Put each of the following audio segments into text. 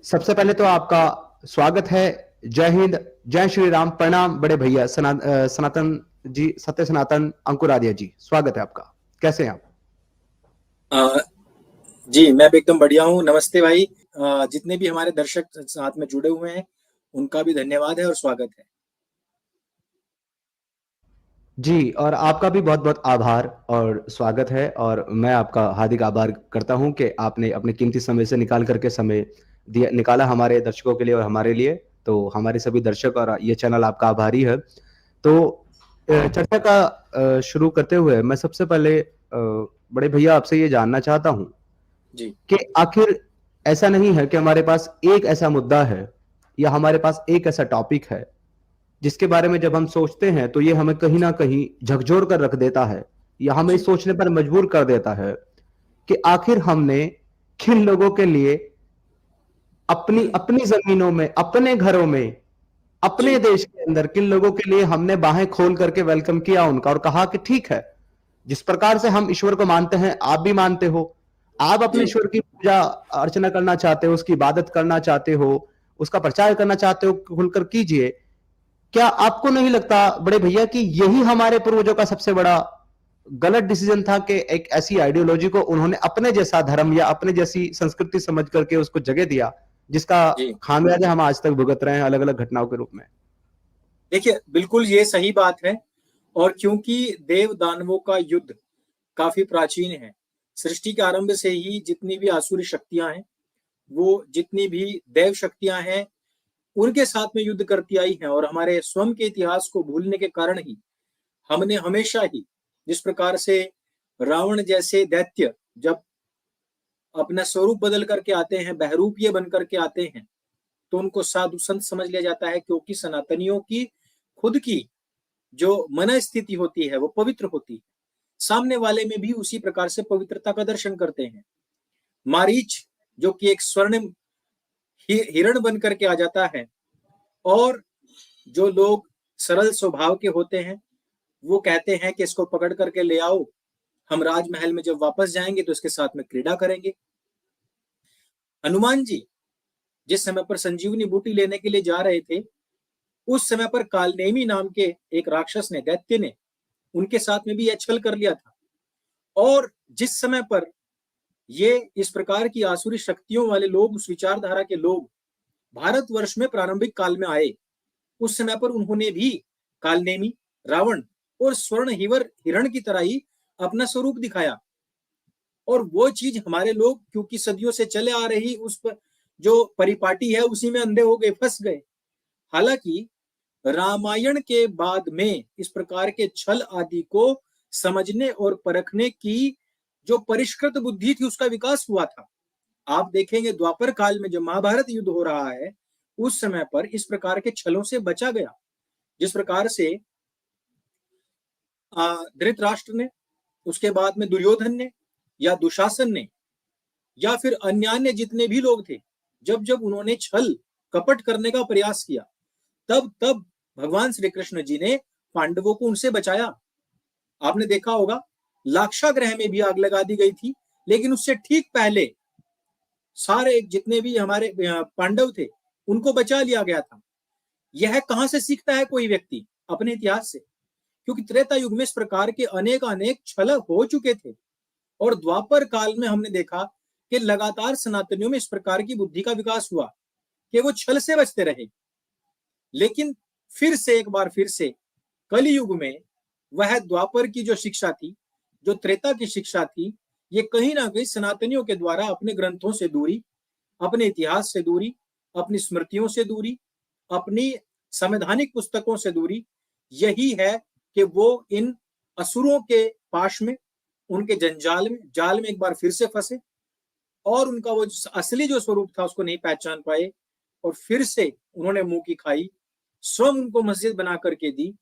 सबसे पहले तो आपका स्वागत है। जय हिंद, जय श्री राम, प्रणाम बड़े भैया सनातन जी, सत्य सनातन अंकुरार्य जी, स्वागत है आपका। कैसे हैं आप? अ, जी, मैं भी एकदम बढ़िया हूँ। नमस्ते भाई। जितने भी हमारे दर्शक साथ में जुड़े हुए हैं, उनका भी धन्यवाद है और स्वागत है। जी, और आपका भी बहुत बहुत आभार और स्वागत है। और मैं आपका हार्दिक आभार करता हूं कि आपने अपने कीमती समय से निकाल करके समय दिया, निकाला हमारे दर्शकों के लिए और हमारे लिए। तो हमारे सभी दर्शक और ये चैनल आपका आभारी है। तो चर्चा का शुरू करते हुए मैं सबसे पहले बड़े भैया आपसे ये जानना चाहता हूं जी, कि आखिर ऐसा नहीं है कि हमारे पास एक ऐसा मुद्दा है या हमारे पास एक ऐसा टॉपिक है जिसके बारे में जब हम सोचते हैं तो ये हमें कहीं ना कहीं झकझोर कर रख देता है या हमें जी, सोचने पर मजबूर कर देता है कि आखिर हमने किन लोगों के लिए अपनी अपनी जमीनों में, अपने घरों में, अपने जी, देश के अंदर किन लोगों के लिए हमने बाहें खोल करके वेलकम किया उनका और कहा कि ठीक है, जिस प्रकार से हम ईश्वर को मानते हैं आप भी मानते हो, आप अपने जी। ईश्वर की पूजा अर्चना करना चाहते हो, उसकी इबादत करना चाहते हो, उसका प्रचार करना चाहते हो, खुलकर कीजिए। क्या आपको नहीं लगता बड़े भैया कि यही हमारे पूर्वजों का सबसे बड़ा गलत डिसीजन था कि एक ऐसी आइडियोलॉजी को उन्होंने अपने जैसा धर्म या अपने जैसी संस्कृति समझ करके उसको जगह दिया, जिसका जी। खामियाजा हम आज तक भुगत रहे हैं अलग अलग घटनाओं के रूप में? देखिए, बिल्कुल ये सही बात है। और क्योंकि देव दानवों का युद्ध काफी प्राचीन है, सृष्टि के आरंभ से ही जितनी भी आसुरी शक्तियां हैं, वो जितनी भी देव शक्तियां हैं, उनके साथ में युद्ध करती आई हैं। और हमारे स्वयं के इतिहास को भूलने के कारण ही हमने हमेशा ही, जिस प्रकार से रावण जैसे दैत्य जब अपना स्वरूप बदल करके आते हैं, बहरूपीय बन करके आते हैं, तो उनको साधु संत समझ लिया जाता है, क्योंकि सनातनियों की खुद की जो मन स्थिति होती है वो पवित्र होती है। सामने वाले में भी उसी प्रकार से पवित्रता का दर्शन करते हैं। मारीच जो कि एक स्वर्ण हिरण बन करके आ जाता है, और जो लोग सरल स्वभाव के होते हैं, वो कहते हैं कि इसको पकड़ करके ले आओ, हम राजमहल में जब वापस जाएंगे तो इसके साथ में क्रीड़ा करेंगे। हनुमान जी जिस समय पर संजीवनी बूटी लेने के लिए जा रहे थे, उस समय पर कालनेमी नाम के एक राक्षस ने, दैत्य ने, उनके साथ में भी यह छल कर लिया था। और जिस समय पर ये इस प्रकार की आसुरी शक्तियों वाले लोग, उस विचारधारा के लोग भारतवर्ष में प्रारंभिक काल में आए, उस समय पर उन्होंने भी कालनेमी, रावण और स्वर्ण हिवर हिरण की तरह ही अपना स्वरूप दिखाया। और वो चीज हमारे लोग, क्योंकि सदियों से चले आ रही उस पर जो परिपाटी है, उसी में अंधे हो गए, फंस गए। हालांकि रामायण के बाद में इस प्रकार के छल आदि को समझने और परखने की जो परिष्कृत बुद्धि थी, उसका विकास हुआ था। आप देखेंगे द्वापर काल में जब महाभारत युद्ध हो रहा है, उस समय पर इस प्रकार के छलों से बचा गया। जिस प्रकार से धृतराष्ट्र ने, उसके बाद में दुर्योधन ने, या दुशासन ने, या फिर अन्य जितने भी लोग थे, जब जब उन्होंने छल कपट करने का प्रयास किया, तब तब भगवान श्री कृष्ण जी ने पांडवों को उनसे बचाया। आपने देखा होगा, लाक्षागृह में भी आग लगा दी गई थी, लेकिन उससे ठीक पहले सारे जितने भी हमारे पांडव थे, उनको बचा लिया गया था। यह कहां से सीखता है कोई व्यक्ति? अपने इतिहास से। क्योंकि त्रेता युग में इस प्रकार के अनेक अनेक छल हो चुके थे। और द्वापर काल में हमने देखा कि लगातार सनातनियों में इस प्रकार की बुद्धि का विकास हुआ कि वो छल से बचते रहे। लेकिन फिर से एक बार फिर से कलि युग में वह द्वापर की जो शिक्षा थी, जो त्रेता की शिक्षा थी, ये कहीं ना कहीं सनातनियों के द्वारा अपने ग्रंथों से दूरी, अपने इतिहास से दूरी, अपनी स्मृतियों से दूरी, अपनी संवैधानिक पुस्तकों से दूरी, यही है कि वो इन असुरों के पाश में, उनके जंजाल में, जाल में एक बार फिर से फंसे, और उनका वो असली जो स्वरूप था उसको नहीं पहचान पाए, और फिर से उन्होंने मुंह की खाई, स्वयं उनको मस्जिद बना करके दी।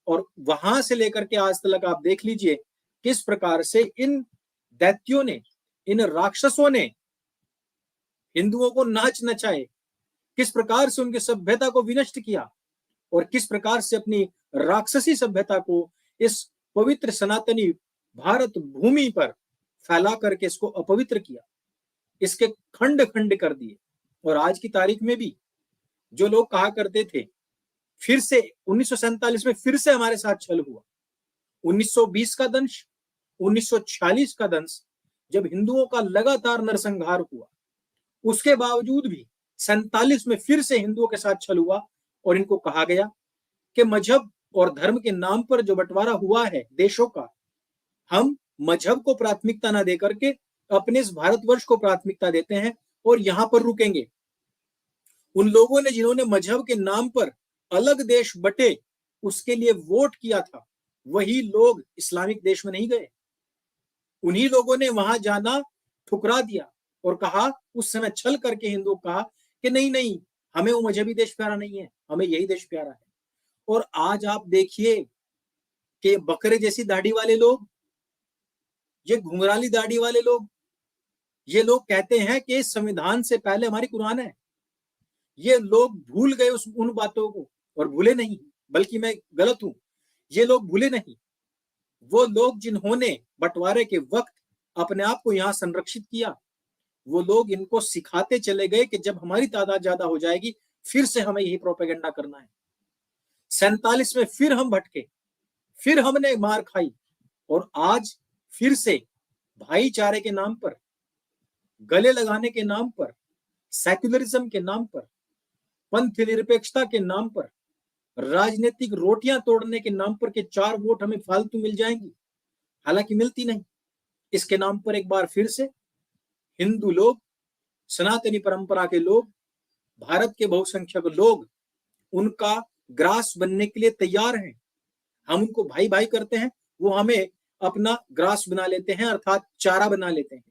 और वहां से लेकर के आज तक आप देख लीजिए किस प्रकार से इन दैत्यों ने, इन राक्षसों ने हिंदुओं को नाच नचाए, किस प्रकार से उनकी सभ्यता को विनष्ट किया, और किस प्रकार से अपनी राक्षसी सभ्यता को इस पवित्र सनातनी भारत भूमि पर फैला करके इसको अपवित्र किया, इसके खंड खंड कर दिए। और आज की तारीख में भी जो लोग कहा करते थे फिर से 1947 में फिर से हमारे साथ छल हुआ, 1920 का दंश, 1946 का दंश, जब हिंदुओं का लगातार नरसंहार हुआ, उसके बावजूद भी 47 में फिर से हिंदुओं के साथ छल हुआ और इनको कहा गया कि मजहब और धर्म के नाम पर जो बंटवारा हुआ है देशों का, हम मजहब को प्राथमिकता ना देकर के अपने इस भारतवर्ष को प्राथमिकता देते हैं और यहां पर रुकेंगे। उन लोगों ने जिन्होंने मजहब के नाम पर अलग देश बटे उसके लिए वोट किया था, वही लोग इस्लामिक देश में नहीं गए। उन्हीं लोगों ने वहां जाना ठुकरा दिया और कहा, उस समय छल करके हिंदुओं कहा कि नहीं नहीं, हमें वो मजहबी देश प्यारा नहीं है, हमें यही देश प्यारा है। और आज आप देखिए कि बकरे जैसी दाढ़ी वाले लोग, ये घुंघराली दाढ़ी वाले लोग, ये लोग कहते हैं कि संविधान से पहले हमारी कुरान है। ये लोग भूल गए उन बातों को, और भूले नहीं, बल्कि मैं गलत हूं, ये लोग भूले नहीं। वो लोग जिन्होंने बंटवारे के वक्त अपने आप को यहां संरक्षित किया, वो लोग इनको सिखाते चले गए कि जब हमारी तादाद ज्यादा हो जाएगी फिर से हमें यही प्रोपेगेंडा करना है। 47 में फिर हम भटके, फिर हमने मार खाई, और आज फिर से भाईचारे के नाम पर, गले लगाने के नाम पर, सेक्युलरिज्म के नाम पर, पंथ निरपेक्षता के नाम पर, राजनीतिक रोटियां तोड़ने के नाम पर के 4 वोट हमें फालतू मिल जाएंगी, हालांकि मिलती नहीं। इसके नाम पर एक बार फिर से हिंदू लोग, सनातनी परंपरा के लोग, भारत के बहुसंख्यक लोग उनका ग्रास बनने के लिए तैयार हैं। हम उनको भाई भाई करते हैं, वो हमें अपना ग्रास बना लेते हैं, अर्थात चारा बना लेते हैं।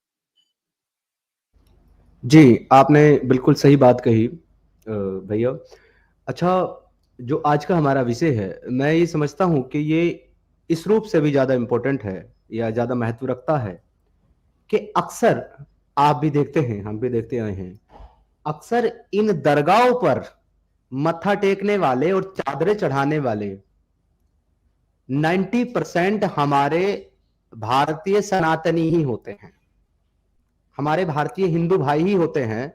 जी, आपने बिल्कुल सही बात कही भैया। अच्छा, जो आज का हमारा विषय है, मैं ये समझता हूँ कि ये इस रूप से भी ज़्यादा इम्पोर्टेंट है या ज़्यादा महत्व रखता है कि अक्सर आप भी देखते हैं, हम भी देखते आए हैं, अक्सर इन दरगाहों पर मत्था टेकने वाले और चादरें चढ़ाने वाले 90% हमारे भारतीय सनातनी ही होते हैं, हमारे भारतीय हिंदू भाई ही होते हैं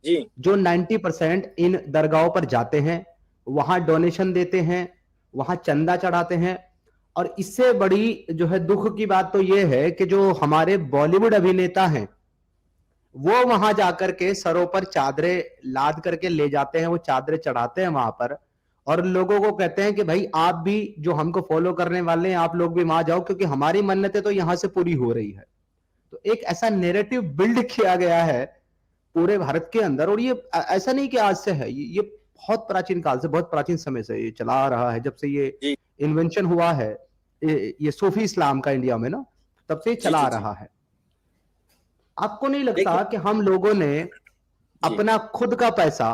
जी, जो 90% इन दरगाहों पर जाते हैं, वहां डोनेशन देते हैं, वहां चंदा चढ़ाते हैं। और इससे बड़ी जो है दुख की बात तो यह है कि जो हमारे बॉलीवुड अभिनेता हैं, वो वहां जाकर के सरों पर चादरें लाद करके ले जाते हैं, वो चादरें चढ़ाते हैं वहां पर, और लोगों को कहते हैं कि भाई आप भी जो हमको फॉलो करने वाले हैं, आप लोग भी वहां जाओ क्योंकि हमारी मन्नतें तो यहां से पूरी हो रही है। तो एक ऐसा नैरेटिव बिल्ड किया गया है पूरे भारत के अंदर, और ये ऐसा नहीं कि आज से है, ये बहुत प्राचीन काल से, बहुत प्राचीन समय से ये चला आ रहा है। जब से ये इन्वेंशन हुआ है ये सूफी इस्लाम का इंडिया में ना, तब से चला आ रहा है। आपको नहीं लगता कि हम लोगों ने अपना खुद का पैसा,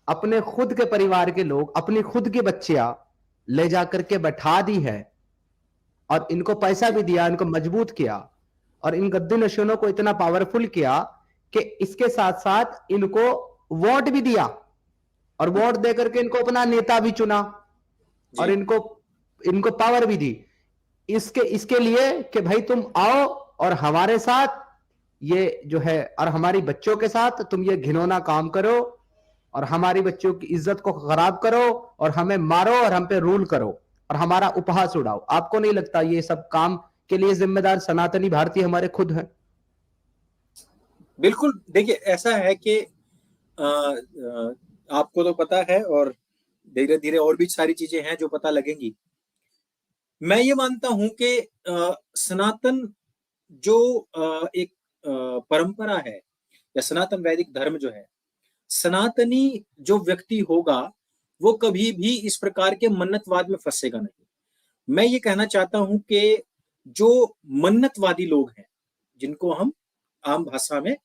अपने खुद के परिवार के लोग, अपनी खुद की बच्चियां ले जाकर के बैठा दी है, और इनको पैसा भी दिया, इनको मजबूत किया, और इन गद्दी नशीनों को इतना पावरफुल किया कि इसके साथ साथ इनको वोट भी दिया, और वोट देकर के इनको अपना नेता भी चुना, और इनको पावर भी दी, इसके लिए कि भाई तुम आओ और हमारे साथ ये जो है, और हमारी बच्चों के साथ तुम ये घिनौना काम करो, और हमारी बच्चों की इज्जत को खराब करो, और हमें मारो, और हम पे रूल करो, और हमारा उपहास उड़ाओ। आपको नहीं लगता ये सब काम के लिए जिम्मेदार सनातनी भारतीय हमारे खुद हैं? बिल्कुल। देखिए, ऐसा है कि आपको तो पता है, और धीरे धीरे और भी सारी चीजें हैं जो पता लगेंगी। मैं ये मानता हूं कि सनातन जो एक परंपरा है, या सनातन वैदिक धर्म जो है, सनातनी जो व्यक्ति होगा वो कभी भी इस प्रकार के मन्नतवाद में फंसेगा नहीं। मैं ये कहना चाहता हूं कि जो मन्नतवादी लोग हैं, जिनको हम आम भाषा में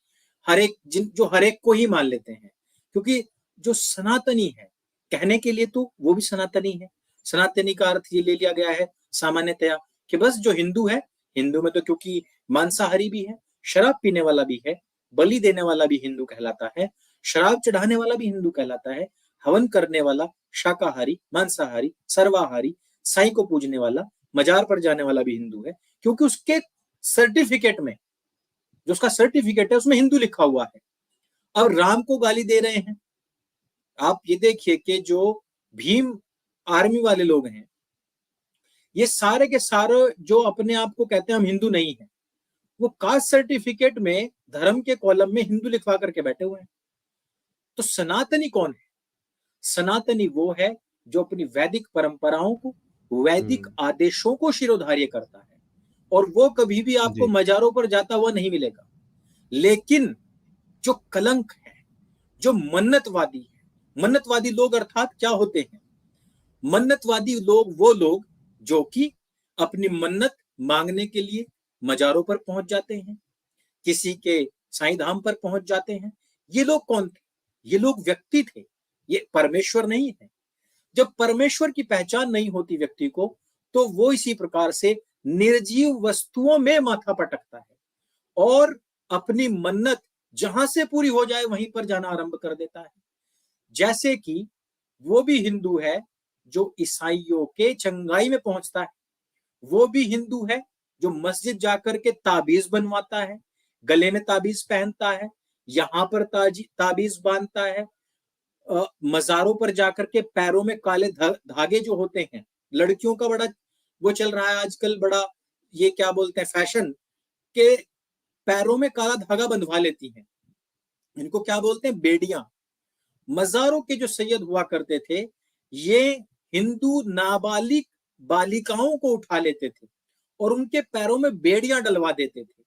जो हर एक को ही मान लेते हैं, क्योंकि जो सनातनी है, कहने के लिए तो वो भी सनातनी है। सनातनी का अर्थ ये ले लिया गया है सामान्यतया कि बस जो हिंदू है, हिंदू में तो क्योंकि मांसाहारी भी है, शराब पीने वाला भी है, बलि देने वाला भी हिंदू कहलाता है, शराब चढ़ाने वाला भी हिंदू कहलाता है, हवन करने वाला, शाकाहारी, मांसाहारी, सर्वाहारी, साईं को पूजने वाला, मजार पर जाने वाला भी हिंदू है, क्योंकि उसके सर्टिफिकेट में, जो उसका सर्टिफिकेट है, उसमें हिंदू लिखा हुआ है। अब राम को गाली दे रहे हैं। आप ये देखिए कि जो भीम आर्मी वाले लोग हैं, ये सारे के सारे जो अपने आप को कहते हैं हम हिंदू नहीं है, वो कास्ट सर्टिफिकेट में धर्म के कॉलम में हिंदू लिखवा करके बैठे हुए हैं। तो सनातनी कौन है? सनातनी वो है जो अपनी वैदिक परंपराओं को, वैदिक आदेशों को शिरोधार्य करता है, और वो कभी भी आपको मजारों पर जाता हुआ नहीं मिलेगा। लेकिन जो कलंक है, जो मन्नतवादी है, मन्नतवादी लोग अर्थात क्या होते हैं? मन्नतवादी लोग वो लोग जो कि अपनी मन्नत मांगने के लिए मजारों पर पहुंच जाते हैं, किसी के साईं धाम पर पहुंच जाते हैं। ये लोग कौन थे? ये लोग व्यक्ति थे, ये परमेश्वर नहीं है। जब परमेश्वर की पहचान नहीं होती व्यक्ति को, तो वो इसी प्रकार से निर्जीव वस्तुओं में माथा पटकता है और अपनी मन्नत जहां से पूरी हो जाए वहीं पर जाना आरंभ कर देता है। जैसे कि वो भी हिंदू है जो ईसाइयों के चंगाई में पहुंचता है, वो भी हिंदू है जो मस्जिद जाकर के ताबीज बनवाता है, गले में ताबीज पहनता है, यहां पर ताबीज बांधता है, मजारों पर जाकर के पैरों में काले धागे जो होते हैं, लड़कियों का बड़ा वो चल रहा है आजकल, बड़ा ये क्या बोलते हैं फैशन, के पैरों में काला धागा बंधवा लेती हैं। इनको क्या बोलते हैं? बेड़ियां। मजारों के जो सैयद हुआ करते थे, ये हिंदू नाबालिग बालिकाओं को उठा लेते थे और उनके पैरों में बेड़ियां डलवा देते थे।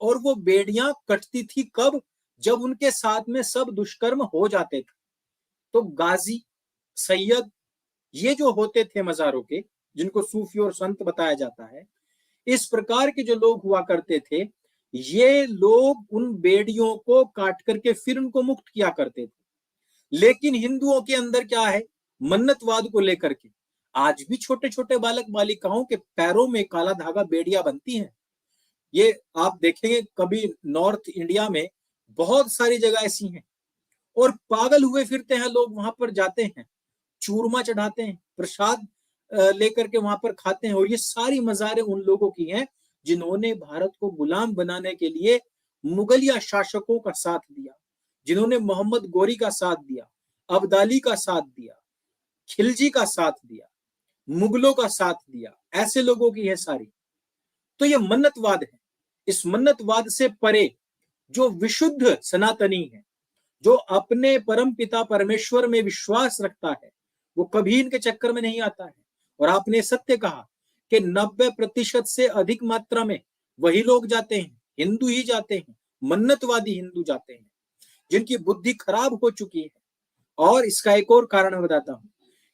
और वो बेड़ियां कटती थी कब? जब उनके साथ में सब दुष्कर्म हो जाते थे। तो गाजी, सैयद, ये जो होते थे मजारों के, जिनको सूफी और संत बताया जाता है, इस प्रकार के जो लोग हुआ करते थे, ये लोग उन बेड़ियों को काट करके फिर उनको मुक्त किया करते थे। लेकिन हिंदुओं के अंदर क्या है? मन्नतवाद को लेकर के आज भी छोटे छोटे बालक बालिकाओं के पैरों में काला धागा बेड़ियां बनती हैं। ये आप देखेंगे कभी नॉर्थ इंडिया में बहुत सारी जगह ऐसी हैं, और पागल हुए फिरते हैं लोग, वहां पर जाते हैं, चूरमा चढ़ाते हैं, प्रसाद लेकर के वहां पर खाते हैं। और ये सारी मजारें उन लोगों की हैं जिन्होंने भारत को गुलाम बनाने के लिए मुगलिया शासकों का साथ दिया, जिन्होंने मोहम्मद गोरी का साथ दिया, अब्दाली का साथ दिया, खिलजी का साथ दिया, मुगलों का साथ दिया, ऐसे लोगों की है सारी। तो ये मन्नतवाद है। इस मन्नतवाद से परे जो विशुद्ध सनातनी है, जो अपने परम पिता परमेश्वर में विश्वास रखता है, वो कभी इनके चक्कर में नहीं आता है। और आपने सत्य कहा कि 90% से अधिक मात्रा में वही लोग जाते हैं, हिंदू ही जाते हैं, मन्नतवादी हिंदू जाते हैं, जिनकी बुद्धि खराब हो चुकी है। और इसका एक और कारण मैं बताता हूं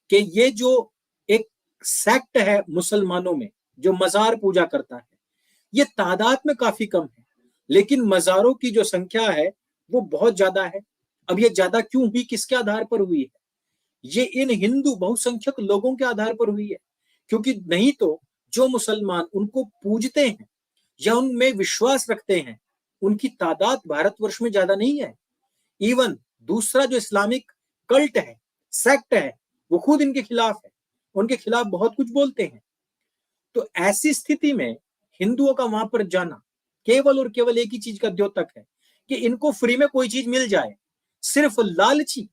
कि ये जो एक सेक्ट है मुसलमानों में जो मजार पूजा करता है, ये तादाद में काफी कम है, लेकिन मजारों की जो संख्या है वो बहुत ज्यादा है। अब ये ज्यादा क्यों हुई, किसके आधार पर हुई है? ये इन हिंदू बहुसंख्यक लोगों के आधार पर हुई है। क्योंकि नहीं तो जो मुसलमान उनको पूजते हैं या उनमें विश्वास रखते हैं, उनकी तादाद भारतवर्ष में ज्यादा नहीं है। इवन दूसरा जो इस्लामिक कल्ट है, सेक्ट है, वो खुद इनके खिलाफ है, उनके खिलाफ बहुत कुछ बोलते हैं। तो ऐसी स्थिति में हिंदुओं का वहां पर जाना केवल और केवल एक ही चीज का द्योतक है कि इनको फ्री में कोई चीज मिल जाए। सिर्फ लालची,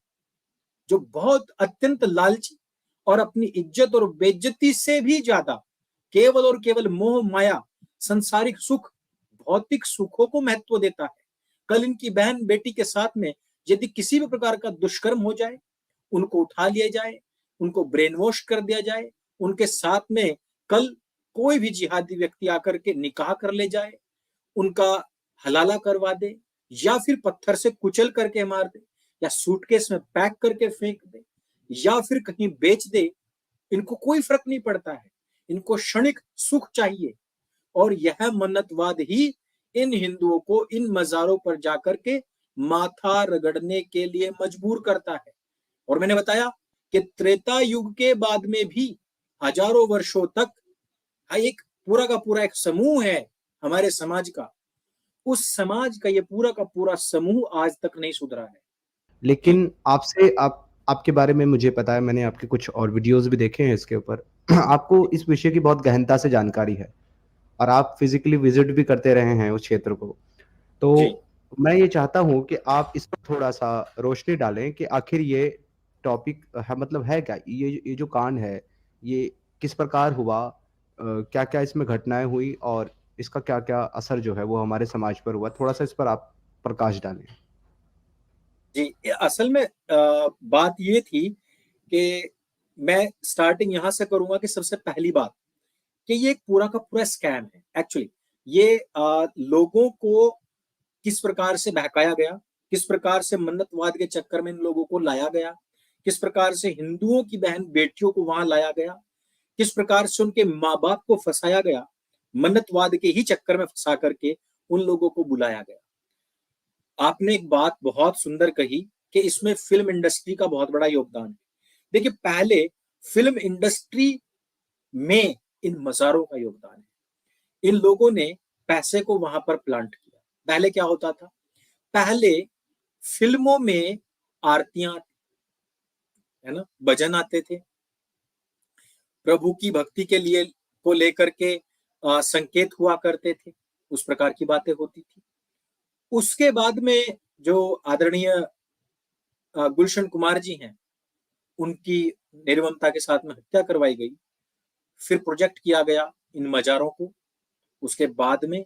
जो बहुत अत्यंत लालची और अपनी इज्जत और बेइज्जती से भी ज्यादा केवल और केवल मोह माया, संसारिक सुख, भौतिक सुखों को महत्व देता है। कल इनकी बहन बेटी के साथ में यदि किसी भी प्रकार का दुष्कर्म हो जाए, उनको उठा लिया जाए, उनको ब्रेन वॉश कर दिया जाए, उनके साथ में कल कोई भी जिहादी व्यक्ति आकर के निकाह कर ले जाए, उनका हलाला करवा दे, या फिर पत्थर से कुचल करके मार दे, या सूटकेस में पैक करके फेंक दे, या फिर कहीं बेच दे, इनको कोई फर्क नहीं पड़ता है। इनको क्षणिक सुख चाहिए। और यह मन्नतवाद ही इन हिंदुओं को इन मजारों पर जाकर के माथा रगड़ने के लिए मजबूर करता है। और मैंने बताया कि त्रेता युग के बाद में भी हजारों वर्षों तक एक पूरा का पूरा एक समूह है हमारे समाज का, उस समाज का ये पूरा का पूरा समूह आज तक नहीं सुधरा है। लेकिन आपके बारे में मुझे पता है, मैंने आपके कुछ और वीडियोस भी देखे हैं इसके ऊपर। आपको इस विषय की बहुत गहनता से जानकारी है और आप फिजिकली विजिट भी करते रहे हैं उस क्षेत्र को। तो मैं ये चाहता हूँ कि आप इस पर थोड़ा सा रोशनी डालें कि आखिर ये टॉपिक है, मतलब है क्या, ये जो कांड है, ये किस प्रकार हुआ, क्या क्या इसमें घटनाएं हुई, और इसका क्या क्या असर जो है वो हमारे समाज पर हुआ। थोड़ा सा इस पर आप प्रकाश डालें। जी, असल में बात ये थी कि मैं स्टार्टिंग यहां से करूंगा कि सबसे पहली बात कि ये एक पूरा का पूरा स्कैम है एक्चुअली। ये लोगों को किस प्रकार से बहकाया गया, किस प्रकार से मन्नतवाद के चक्कर में इन लोगों को लाया गया, किस प्रकार से हिंदुओं की बहन बेटियों को वहां लाया गया, किस प्रकार से उनके माँ बाप को फंसाया गया, मन्नतवाद के ही चक्कर में फंसा करके उन लोगों को बुलाया गया। आपने एक बात बहुत सुंदर कही कि इसमें फिल्म इंडस्ट्री का बहुत बड़ा योगदान है। देखिए, पहले फिल्म इंडस्ट्री में इन मजारों का योगदान है। इन लोगों ने पैसे को वहां पर प्लांट किया। पहले क्या होता था? पहले फिल्मों में आरतियां, है ना, भजन आते थे, प्रभु की भक्ति के लिए को लेकर के संकेत हुआ करते थे, उस प्रकार की बातें होती थी। उसके बाद में जो आदरणीय गुलशन कुमार जी हैं, उनकी निर्ममता के साथ में हत्या करवाई गई। फिर प्रोजेक्ट किया गया इन मजारों को। उसके बाद में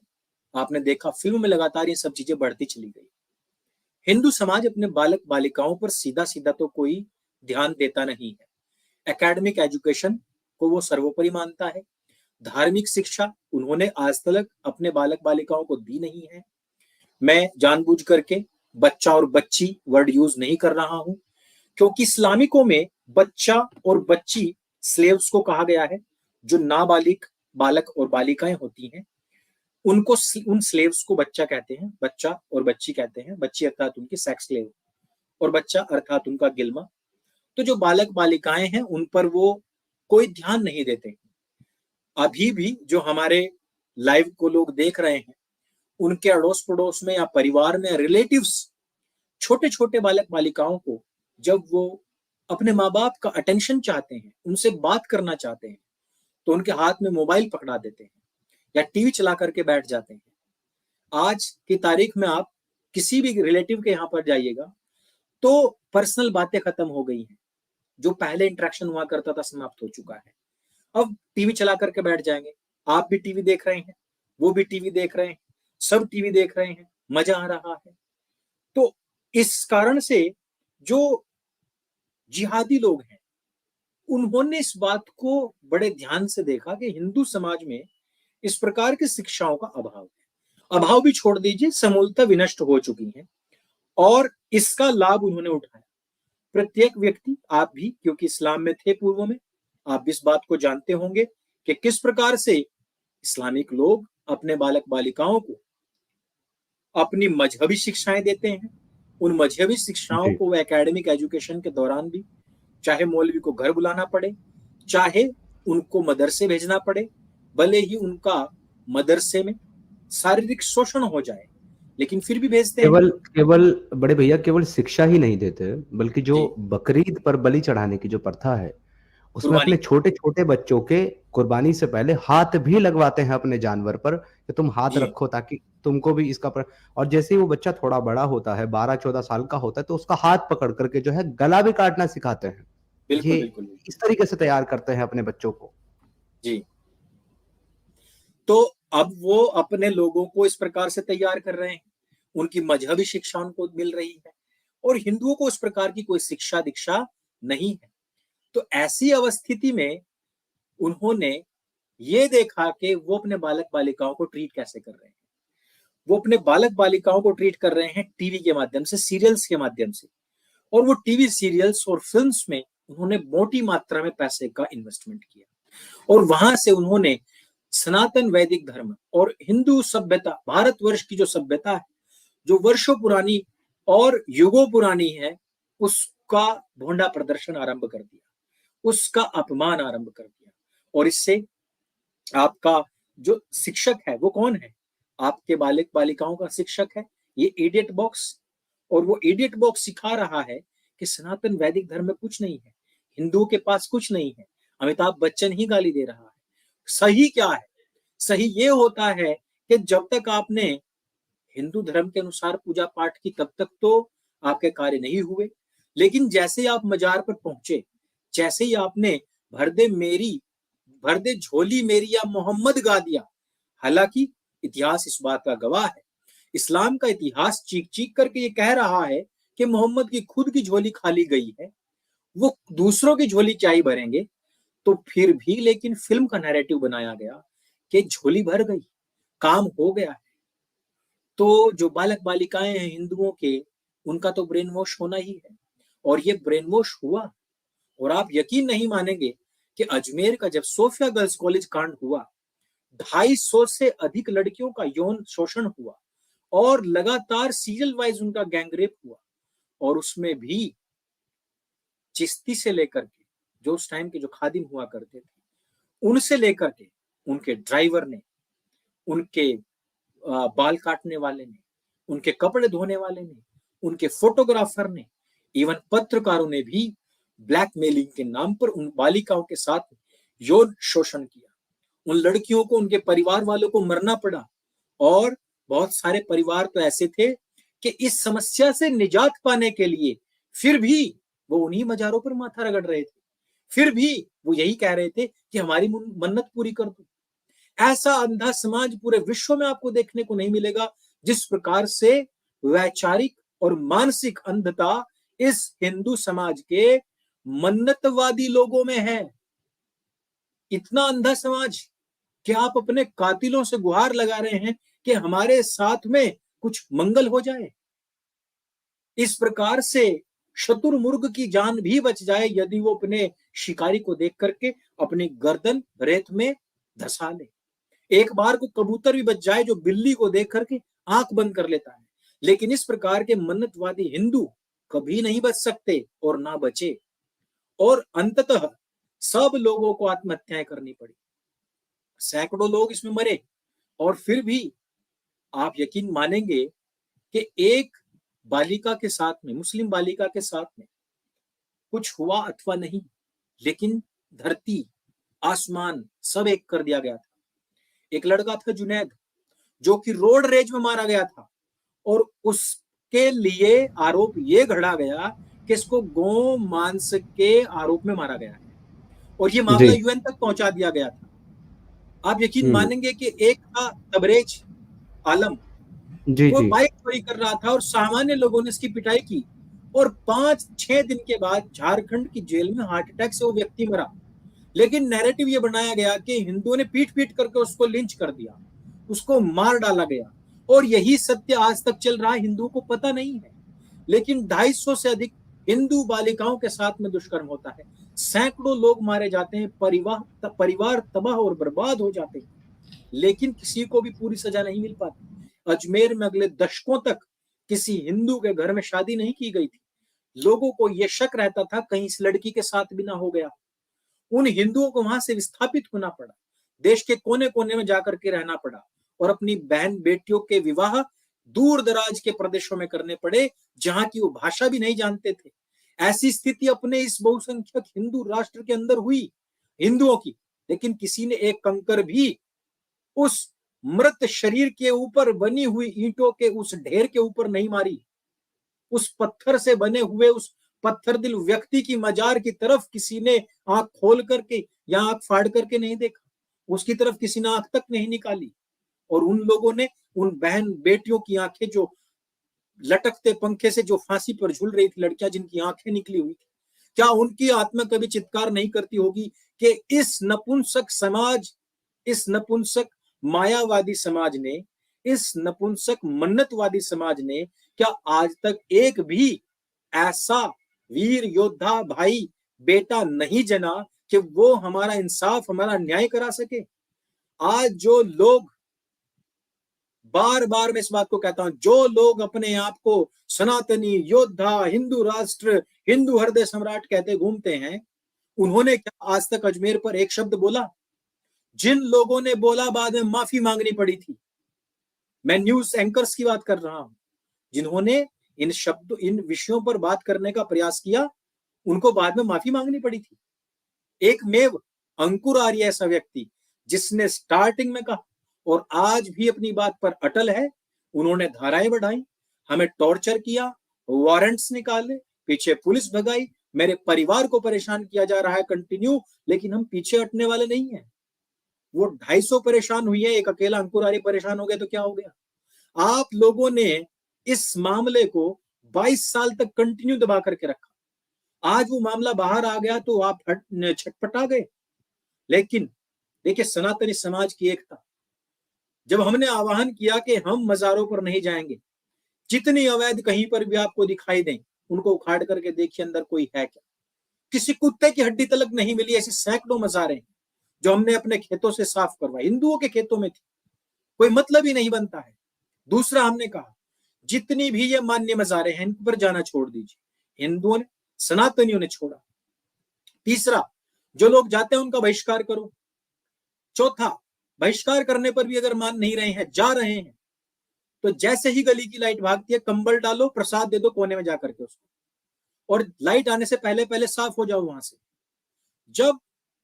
आपने देखा फिल्म में लगातार ये सब चीजें बढ़ती चली गई। हिंदू समाज अपने बालक बालिकाओं पर सीधा सीधा तो कोई ध्यान देता नहीं है। एकेडमिक एजुकेशन को वो सर्वोपरि मानता है। धार्मिक शिक्षा उन्होंने आज तक अपने बालक बालिकाओं को दी नहीं है। मैं जानबूझ करके बच्चा और बच्ची वर्ड यूज नहीं कर रहा हूं, क्योंकि इस्लामिकों में बच्चा और बच्ची स्लेव्स को कहा गया है। जो नाबालिग बालक और बालिकाएं होती हैं, उनको उन स्लेव्स को बच्चा कहते हैं, बच्चा और बच्ची कहते हैं। बच्ची अर्थात उनकी सेक्स स्लेव, और बच्चा अर्थात उनका गिलमा। तो जो बालक बालिकाएं हैं उन पर वो कोई ध्यान नहीं देते। अभी भी जो हमारे लाइव को लोग देख रहे हैं, उनके अड़ोस पड़ोस में या परिवार में रिलेटिव्स छोटे छोटे बालक बालिकाओं को जब वो अपने माँ बाप का अटेंशन चाहते हैं, उनसे बात करना चाहते हैं, तो उनके हाथ में मोबाइल पकड़ा देते हैं या टीवी चला करके बैठ जाते हैं। आज की तारीख में आप किसी भी रिलेटिव के यहाँ पर जाइएगा तो पर्सनल बातें खत्म हो गई हैं। जो पहले इंटरेक्शन हुआ करता था समाप्त हो चुका है। अब टीवी चला करके बैठ जाएंगे। आप भी टीवी देख रहे हैं, वो भी टीवी देख रहे हैं, सब टीवी देख रहे हैं, मजा आ रहा है। तो इस कारण से जो जिहादी लोग हैं, उन्होंने इस बात को बड़े ध्यान से देखा कि हिंदू समाज में इस प्रकार की शिक्षाओं का अभाव है। अभाव भी छोड़ दीजिए, समूलतः विनष्ट हो चुकी हैं, और इसका लाभ उन्होंने उठाया। प्रत्येक व्यक्ति, आप भी क्योंकि इस्लाम में थे पूर्व में, आप इस बात को जानते होंगे कि किस प्रकार से इस्लामिक लोग अपने बालक बालिकाओं को अपनी मजहबी शिक्षाएं देते हैं। उन मजहबी शिक्षाओं जी, को एकेडमिक एजुकेशन के दौरान भी, चाहे मौलवी को घर बुलाना पड़े, चाहे उनको मदरसे भेजना पड़े, भले ही उनका मदरसे में शारीरिक शोषण हो जाए, लेकिन फिर भी भेजते हैं। केवल केवल बड़े भैया केवल शिक्षा ही नहीं देते, बल्कि जो जी, बकरीद पर बलि चढ़ाने की जो प्रथा है, उसमें कुर्बानी। अपने छोटे छोटे बच्चों के कुर्बानी से पहले हाथ भी लगवाते हैं अपने जानवर पर, कि तुम हाथ जी, रखो ताकि तुमको भी इसका और जैसे ही वो बच्चा थोड़ा बड़ा होता है, 12-14 साल का होता है, तो उसका हाथ पकड़ करके जो है गला भी काटना सिखाते हैं। बिल्कुल ये बिल्कुल बिल्कुल। इस तरीके से तैयार करते हैं अपने बच्चों को। जी, तो अब वो अपने लोगों को इस प्रकार से तैयार कर रहे हैं। उनकी मजहबी शिक्षा उनको मिल रही है, और हिंदुओं को इस प्रकार की कोई शिक्षा दीक्षा नहीं है। तो ऐसी अवस्थिति में उन्होंने ये देखा कि वो अपने बालक बालिकाओं को ट्रीट कैसे कर रहे हैं। वो अपने बालक बालिकाओं को ट्रीट कर रहे हैं टीवी के माध्यम से, सीरियल्स के माध्यम से। और वो टीवी सीरियल्स और फिल्म्स में उन्होंने मोटी मात्रा में पैसे का इन्वेस्टमेंट किया, और वहां से उन्होंने सनातन वैदिक धर्म और हिंदू सभ्यता, भारतवर्ष की जो सभ्यता है, जो वर्षों पुरानी और युगों पुरानी है, उसका भोंडा प्रदर्शन आरंभ कर दिया, उसका अपमान आरंभ कर दिया। और इससे आपका जो शिक्षक है वो कौन है? आपके बालक बालिकाओं का शिक्षक है ये इडियट बॉक्स। और वो इडियट बॉक्स सिखा रहा है कि सनातन वैदिक धर्म में कुछ नहीं है, हिंदुओं के पास कुछ नहीं है। अमिताभ बच्चन ही गाली दे रहा है। सही क्या है? सही ये होता है कि जब तक आपने हिंदू धर्म के अनुसार पूजा पाठ की तब तक तो आपके कार्य नहीं हुए, लेकिन जैसे ही आप मजार पर पहुंचे, जैसे ही आपने भर दे झोली मेरी या मोहम्मद गा दिया। हालांकि इतिहास इस बात का गवाह है, इस्लाम का इतिहास चीख चीख करके ये कह रहा है कि मोहम्मद की खुद की झोली खाली गई है, वो दूसरों की झोली क्या ही भरेंगे। तो फिर भी लेकिन फिल्म का नैरेटिव बनाया गया कि झोली भर गई, काम हो गया है। तो जो बालक बालिकाएं हैं हिंदुओं के, उनका तो ब्रेन वॉश होना ही है, और ये ब्रेन वॉश हुआ। और आप यकीन नहीं मानेंगे कि अजमेर का जब सोफिया गर्ल्स कॉलेज कांड हुआ, 250 से अधिक लड़कियों का यौन शोषण हुआ और लगातार सीरियल वाइज उनका गैंगरेप हुआ। और उसमें भी चिश्ती से लेकर के जो उस टाइम के जो खादिम हुआ करते थे, उनसे लेकर के उनके ड्राइवर ने, उनके बाल काटने वाले ने, उनके कपड़े धोने वाले ने, उनके फोटोग्राफर ने, इवन पत्रकारों ने भी ब्लैकमेलिंग के नाम पर उन बालिकाओं के साथ यौन शोषण किया। उन लड़कियों को, उनके परिवार वालों को मरना पड़ा। और बहुत सारे परिवार तो ऐसे थे कि इस समस्या से निजात पाने के लिए फिर भी वो उन्हीं मजारों पर माथा रगड़ रहे थे, फिर भी वो यही कह रहे थे कि हमारी मन्नत पूरी कर दो। ऐसा अंधा समाज पूरे विश्व में आपको देखने को नहीं मिलेगा, जिस प्रकार से वैचारिक और मानसिक अंधता इस हिंदू समाज के मन्नतवादी लोगों में है। इतना अंधा समाज कि आप अपने कातिलों से गुहार लगा रहे हैं कि हमारे साथ में कुछ मंगल हो जाए। इस प्रकार से शतुरमुर्ग की जान भी बच जाए यदि वो अपने शिकारी को देख करके अपनी गर्दन रेत में धसा ले। एक बार को कबूतर भी बच जाए जो बिल्ली को देख करके आंख बंद कर लेता है। लेकिन इस प्रकार के मन्नतवादी हिंदू कभी नहीं बच सकते और ना बचे, और अंततः सब लोगों को आत्महत्याएं करनी पड़ी। सैकड़ों लोग इसमें मरे। और फिर भी आप यकीन मानेंगे कि एक बालिका के साथ में, मुस्लिम बालिका के साथ में कुछ हुआ अथवा नहीं, लेकिन धरती आसमान सब एक कर दिया गया था। एक लड़का था जुनैद, जो कि रोड रेज में मारा गया था, और उसके लिए आरोप ये घड़ा गया कि इसको गौ मांस के आरोप में मारा गया है, और ये मामला जी। यूएन तक पहुंचा दिया गया था। आप यकीन हम्म। मानेंगे कि एक था तबरेज आलम, जी वो जी। बाइक चोरी कर रहा था और सामान्य लोगों ने इसकी पिटाई की, और 5-6 दिन के बाद झारखंड की जेल में हार्ट अटैक से वो व्यक्ति मरा। लेकिन नैरेटिव ये बनाया गया कि हिंदुओं ने पीट पीट करके उसको लिंच कर दिया, उसको मार डाला गया, और यही सत्य आज तक चल रहा है, हिंदुओं को पता नहीं है। लेकिन 250 से अधिक हिंदू बालिकाओं के साथ में दुष्कर्म होता है, सैकड़ों लोग मारे जाते हैं, परिवार तबाह और बर्बाद हो जाते हैं, लेकिन किसी को भी पूरी सजा नहीं मिल पाती। अजमेर में अगले दशकों तक किसी हिंदू के घर में शादी नहीं की गई थी। लोगों को यह शक रहता था कहीं इस लड़की के साथ भी ना हो गया। उन हिंदुओं को वहां से विस्थापित होना पड़ा, देश के कोने कोने में जाकर के रहना पड़ा, और अपनी बहन बेटियों के विवाह दूर दराज के प्रदेशों में करने पड़े, जहां की वो भाषा भी नहीं जानते थे। ऐसी स्थिति अपने इस बहुसंख्यक हिंदू राष्ट्र के अंदर हुई हिंदुओं की, लेकिन किसी ने एक कंकर भी उस मृत शरीर के ऊपर बनी हुई ईंटों के उस ढेर के ऊपर नहीं मारी। उस पत्थर से बने हुए उस पत्थर दिल व्यक्ति की मजार की तरफ किसी ने आंख खोल करके या आंख फाड़ करके नहीं देखा, उसकी तरफ किसी ने आंख तक नहीं निकाली। और उन लोगों ने उन बहन बेटियों की आंखें, जो लटकते पंखे से जो फांसी पर झूल रही थी लड़कियां, जिनकी आंखें निकली हुई थी, क्या उनकी आत्मा कभी चित्कार नहीं करती होगी कि इस नपुंसक समाज, इस नपुंसक मायावादी समाज ने, इस नपुंसक मन्नतवादी समाज ने क्या आज तक एक भी ऐसा वीर योद्धा भाई बेटा नहीं जना कि वो हमारा इंसाफ, हमारा न्याय करा सके। आज जो लोग, बार बार मैं इस बात को कहता हूं, जो लोग अपने आप को सनातनी योद्धा, हिंदू राष्ट्र, हिंदू हृदय सम्राट कहते घूमते हैं, उन्होंने क्या आज तक अजमेर पर एक शब्द बोला? जिन लोगों ने बोला बाद में माफी मांगनी पड़ी थी। मैं न्यूज एंकर्स की बात कर रहा हूं, जिन्होंने इन विषयों पर बात करने का प्रयास किया, उनको बाद में माफी मांगनी पड़ी थी। एक मेव अंकुर आर्य ऐसा व्यक्ति जिसने स्टार्टिंग में कहा और आज भी अपनी बात पर अटल है, उन्होंने धाराएं बढ़ाई, हमें टॉर्चर किया, वारंट्स निकाले, पीछे पुलिस भगाई, मेरे परिवार को परेशान किया जा रहा है कंटिन्यू, लेकिन हम पीछे हटने वाले नहीं है। वो 250 परेशान हुई है, एक अकेला अंकुर आर्य परेशान हो गया तो क्या हो गया। आप लोगों ने इस मामले को 22 साल तक कंटिन्यू दबा करके रखा। आज वो मामला बाहर आ गया तो आप छटपटा गए। लेकिन देखिए, सनातनी समाज की एकता, जब हमने आह्वान किया कि हम मजारों पर नहीं जाएंगे, जितनी अवैध कहीं पर भी आपको दिखाई दें उनको उखाड़ करके देखिए अंदर कोई है क्या। किसी कुत्ते की हड्डी तलक नहीं मिली, ऐसी सैकड़ों मजारें जो हमने अपने खेतों से साफ करवाई, हिंदुओं के खेतों में थी, कोई मतलब ही नहीं बनता है। दूसरा, हमने कहा जितनी भी ये मान्य मजारे हैं इन पर जाना छोड़ दीजिए, हिंदुओं ने, सनातनियों ने छोड़ा। तीसरा, जो लोग जाते हैं उनका बहिष्कार करो। चौथा, बहिष्कार करने पर भी अगर मान नहीं रहे हैं, जा रहे हैं, तो जैसे ही गली की लाइट भागती है, कंबल डालो, प्रसाद दे दो कोने में जाकर के उसको, और लाइट आने से पहले पहले साफ हो जाओ वहां से। जब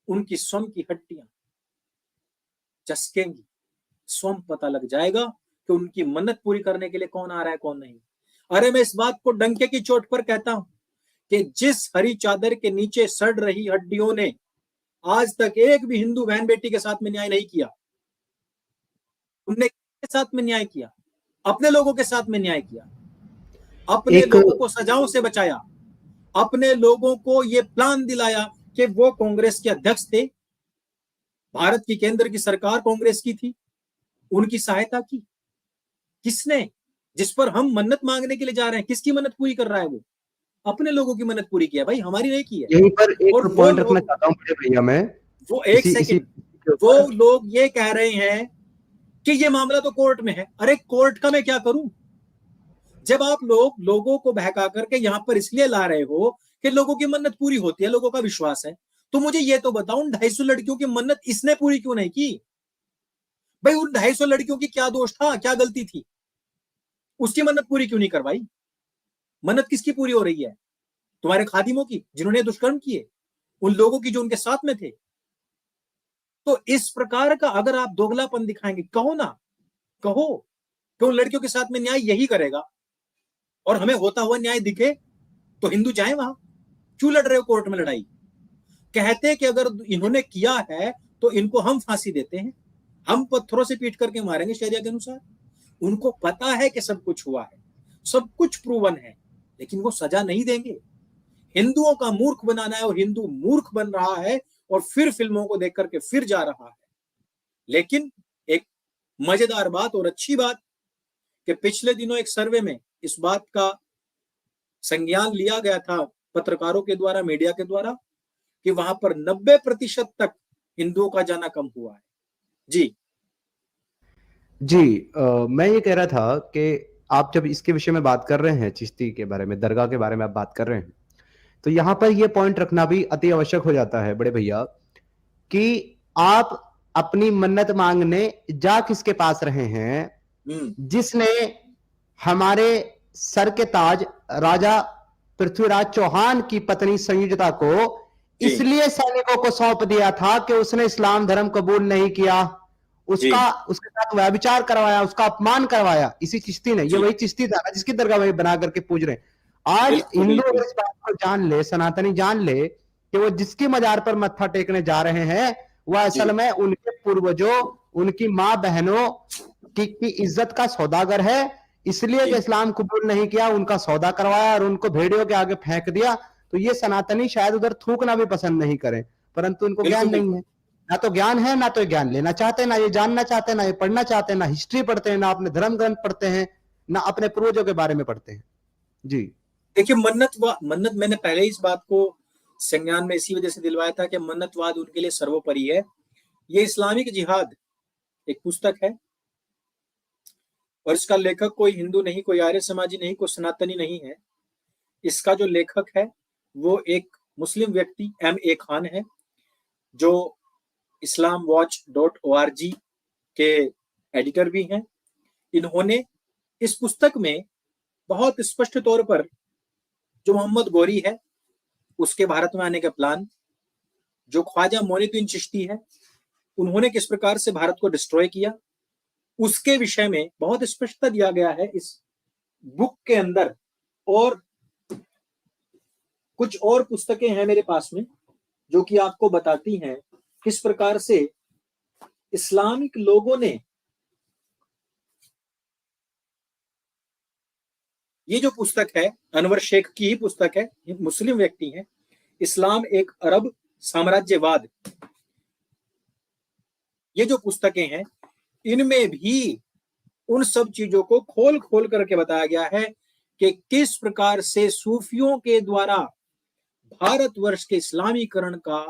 उनकी स्वम की हड्डियां चसकेंगी, स्वम पता लग जाएगा कि उनकी मन्नत पूरी करने के लिए कौन आ रहा है कौन नहीं। अरे मैं इस बात को डंके की चोट पर कहता हूं कि जिस हरी चादर के नीचे सड़ रही हड्डियों ने आज तक एक भी हिंदू बहन बेटी के साथ में न्याय नहीं किया, उनने के साथ में न्याय किया, अपने लोगों के साथ में न्याय किया, अपने लोगों को सजाओं से बचाया, अपने लोगों को यह प्लान दिलाया कि वो कांग्रेस के अध्यक्ष थे, भारत की केंद्र की सरकार कांग्रेस की थी, उनकी सहायता की। किसने? जिस पर हम मन्नत मांगने के लिए जा रहे हैं, किसकी मन्नत पूरी कर रहा है वो? अपने लोगों की मन्नत पूरी किया, भाई हमारी नहीं की है। यहीं पर एक और पॉइंट रखना चाहता हूँ बड़े भैया मैं, वो एक सेकंड, वो लोग ये कह रहे हैं कि ये मामला तो कोर्ट में है। अरे कोर्ट का मैं क्या करूं? जब आप लोगों को बहका करके यहां पर इसलिए ला रहे हो कि लोगों की मन्नत पूरी होती है, लोगों का विश्वास है, तो मुझे ये तो बताओ, 250 लड़कियों की मन्नत इसने पूरी क्यों नहीं की? भाई उन 250 लड़कियों की क्या दोष था, क्या गलती थी? उसकी मन्नत पूरी क्यों नहीं करवाई? मन्नत किसकी पूरी हो रही है? तुम्हारे खादिमों की, जिन्होंने दुष्कर्म किए, उन लोगों की जो उनके साथ में थे। तो इस प्रकार का अगर आप दोगलापन दिखाएंगे, कहो ना, कहो कि उन लड़कियों के साथ में न्याय यही करेगा, और हमें होता हुआ न्याय दिखे तो हिंदू जाए वहां। क्यों लड़ रहे हो कोर्ट में लड़ाई? कहते कि अगर इन्होंने किया है तो इनको हम फांसी देते हैं, हम पत्थरों से पीट करके मारेंगे शरिया के अनुसार। उनको पता है कि सब कुछ हुआ है, सब कुछ प्रूवन है, लेकिन वो सजा नहीं देंगे। हिंदुओं का मूर्ख बनाना है, और हिंदू मूर्ख बन रहा है और फिर फिल्मों को देख करके फिर जा रहा है। लेकिन एक मजेदार बात और अच्छी बात कि पिछले दिनों एक सर्वे में इस बात का संज्ञान लिया गया था पत्रकारों के द्वारा, मीडिया के द्वारा, कि वहां पर 90% तक हिंदुओं का जाना कम हुआ है। जी जी, मैं ये कह रहा था कि आप जब इसके विषय में बात कर रहे हैं, चिश्ती के बारे में, दरगाह के बारे में आप बात कर रहे हैं, तो यहाँ पर ये पॉइंट रखना भी अति आवश्यक हो जाता है बड़े भैया, कि आप अपनी मन्नत मांगने जा किसके पास रहे हैं? जिसने हमारे सर के ताज राजा पृथ्वीराज चौहान की पत्नी संयुक्ता को इसलिए सैनिकों को सौंप दिया था कि उसने इस्लाम धर्म कबूल नहीं किया, उसके साथ व्यभिचार करवाया, उसका अपमान करवाया। इसी चिश्ती ने, ये वही चिश्ती था ना जिसकी दरगाह वही बना करके पूज रहे हैं। आज हिंदू अगर इस बात को जान ले, सनातनी जान ले कि वो जिसकी मजार पर मत्था टेकने जा रहे हैं वह असल में उनके पूर्वजों, उनकी माँ बहनों की इज्जत का सौदागर है, इसलिए कि इस्लाम कबूल नहीं किया, उनका सौदा करवाया और उनको भेड़ियों के आगे फेंक दिया। तो ये सनातनी शायद उधर थूकना भी पसंद नहीं करें, परंतु इनको ज्ञान नहीं है, ना तो ज्ञान है, ना तो ज्ञान लेना चाहते, ना ये जानना चाहते, ना ये पढ़ना चाहते, ना हिस्ट्री पढ़ते हैं, ना अपने धर्म ग्रंथ पढ़ते हैं, ना अपने पूर्वजों के बारे में पढ़ते हैं। जी देखिए, मन्नत मैंने पहले इस बात को संज्ञान में इसी वजह से दिलवाया था कि मन्नतवाद उनके लिए सर्वोपरि है। ये इस्लामिक जिहाद एक पुस्तक है, और इसका लेखक कोई हिंदू नहीं, कोई आर्य समाजी नहीं, कोई सनातनी नहीं है। इसका जो लेखक है वो एक मुस्लिम व्यक्ति M.A. खान है, जो islamwatch.org के एडिटर भी हैं। इन्होंने इस पुस्तक में बहुत स्पष्ट तौर पर जो मोहम्मद गौरी है उसके भारत में आने का प्लान, जो ख्वाजा मोइनुद्दीन चिश्ती है उन्होंने किस प्रकार से भारत को डिस्ट्रॉय किया, उसके विषय में बहुत स्पष्टता दिया गया है इस बुक के अंदर। और कुछ और पुस्तकें हैं मेरे पास में जो कि आपको बताती हैं किस प्रकार से इस्लामिक लोगों ने, ये जो पुस्तक है अनवर शेख की ही पुस्तक है, मुस्लिम व्यक्ति हैं, इस्लाम एक अरब साम्राज्यवाद, ये जो पुस्तकें हैं इनमें भी उन सब चीजों को खोल खोल करके बताया गया है कि किस प्रकार से सूफियों के द्वारा भारतवर्ष के इस्लामीकरण का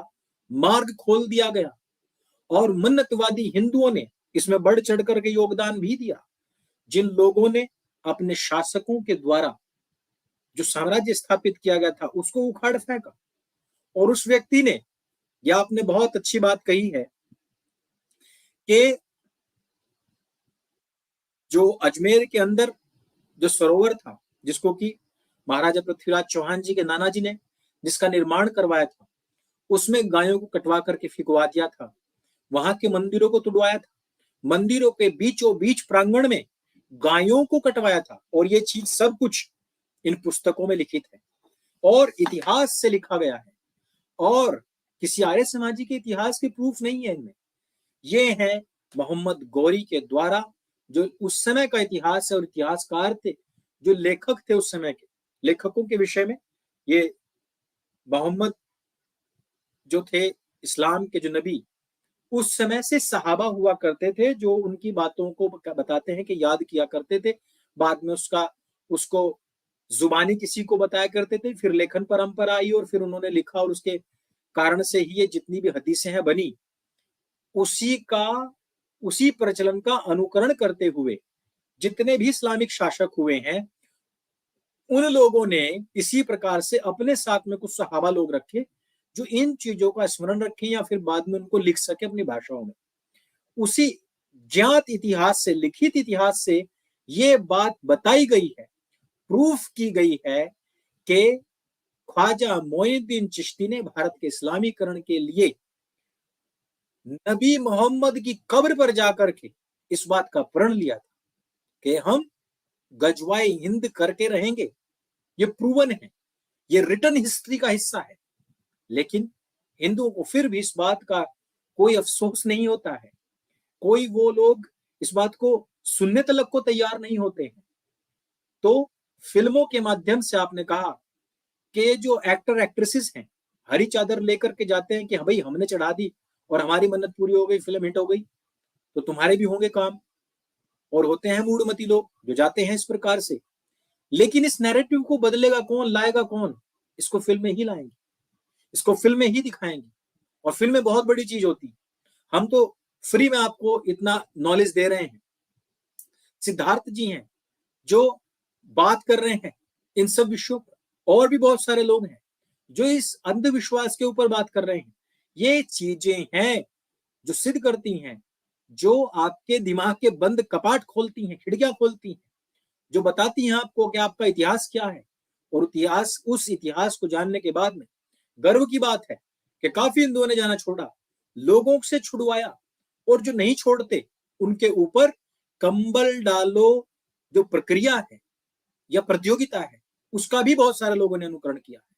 मार्ग खोल दिया गया और मन्नतवादी हिंदुओं ने इसमें बढ़ चढ़ करके योगदान भी दिया। जिन लोगों ने अपने शासकों के द्वारा जो साम्राज्य स्थापित किया गया था उसको उखाड़ फेंका, और उस व्यक्ति ने, यह आपने बहुत अच्छी बात कही है कि जो अजमेर के अंदर जो सरोवर था जिसको कि महाराजा पृथ्वीराज चौहान जी के नाना जी ने जिसका निर्माण करवाया था, उसमें गायों को कटवा करके फिकवा दिया था, वहां के मंदिरों को तुड़वाया था, मंदिरों के बीचों बीच प्रांगण में गायों को कटवाया था, और ये चीज सब कुछ इन पुस्तकों में लिखित है और इतिहास से लिखा गया है, और किसी आर्य समाजी के इतिहास के प्रूफ नहीं है इनमें। ये है मोहम्मद गौरी के द्वारा जो उस समय का इतिहास है, और इतिहासकार थे जो लेखक थे उस समय के लेखकों के विषय में। ये मोहम्मद जो थे इस्लाम के जो नबी, उस समय से सहाबा हुआ करते थे जो उनकी बातों को बताते हैं कि याद किया करते थे, बाद में उसको जुबानी किसी को बताया करते थे, फिर लेखन परंपरा आई और फिर उन्होंने लिखा, और उसके कारण से ही ये जितनी भी हदीसें हैं बनी, उसी प्रचलन का अनुकरण करते हुए जितने भी इस्लामिक शासक हुए हैं उन लोगों ने इसी प्रकार से अपने साथ में कुछ सहाबा लोग रखे जो इन चीजों का स्मरण रखें या फिर बाद में उनको लिख सके अपनी भाषाओं में। उसी ज्ञात इतिहास से, लिखित इतिहास से ये बात बताई गई है, प्रूफ की गई है कि ख्वाजा मोइनुद्दीन चिश्ती ने भारत के इस्लामीकरण के लिए नबी मोहम्मद की कब्र पर जाकर के इस बात का प्रण लिया था कि हम गजवाए हिंद करके रहेंगे। ये प्रूवन है, ये रिटर्न हिस्ट्री का हिस्सा है, लेकिन हिंदुओं को फिर भी इस बात का कोई अफसोस नहीं होता है, कोई वो लोग इस बात को सुनने तक को तैयार नहीं होते हैं। तो फिल्मों के माध्यम से आपने कहा कि जो एक्टर एक्ट्रेसेस हैं हरी चादर लेकर के जाते हैं कि भाई हमने चढ़ा दी और हमारी मन्नत पूरी हो गई, फिल्म हिट हो गई, तो तुम्हारे भी होंगे काम। और होते हैं मूढ़मती लोग जो जाते हैं इस प्रकार से, लेकिन इस नैरेटिव को बदलेगा कौन, लाएगा कौन? इसको फिल्में ही लाएंगी, इसको फिल्में ही दिखाएंगी, और फिल्में बहुत बड़ी चीज होती है। हम तो फ्री में आपको इतना नॉलेज दे रहे हैं, सिद्धार्थ जी हैं जो बात कर रहे हैं इन सब विषयों पर, और भी बहुत सारे लोग हैं जो इस अंधविश्वास के ऊपर बात कर रहे हैं। ये चीजें हैं जो सिद्ध करती हैं, जो आपके दिमाग के बंद कपाट खोलती हैं, खिड़कियां खोलती हैं, जो बताती हैं आपको कि आपका इतिहास क्या है। और उस इतिहास को जानने के बाद में गर्व की बात है कि काफी हिंदुओं ने जाना छोड़ा, लोगों से छुड़वाया, और जो नहीं छोड़ते उनके ऊपर कंबल डालो जो प्रक्रिया है या प्रतियोगिता है उसका भी बहुत सारे लोगों ने अनुकरण किया है।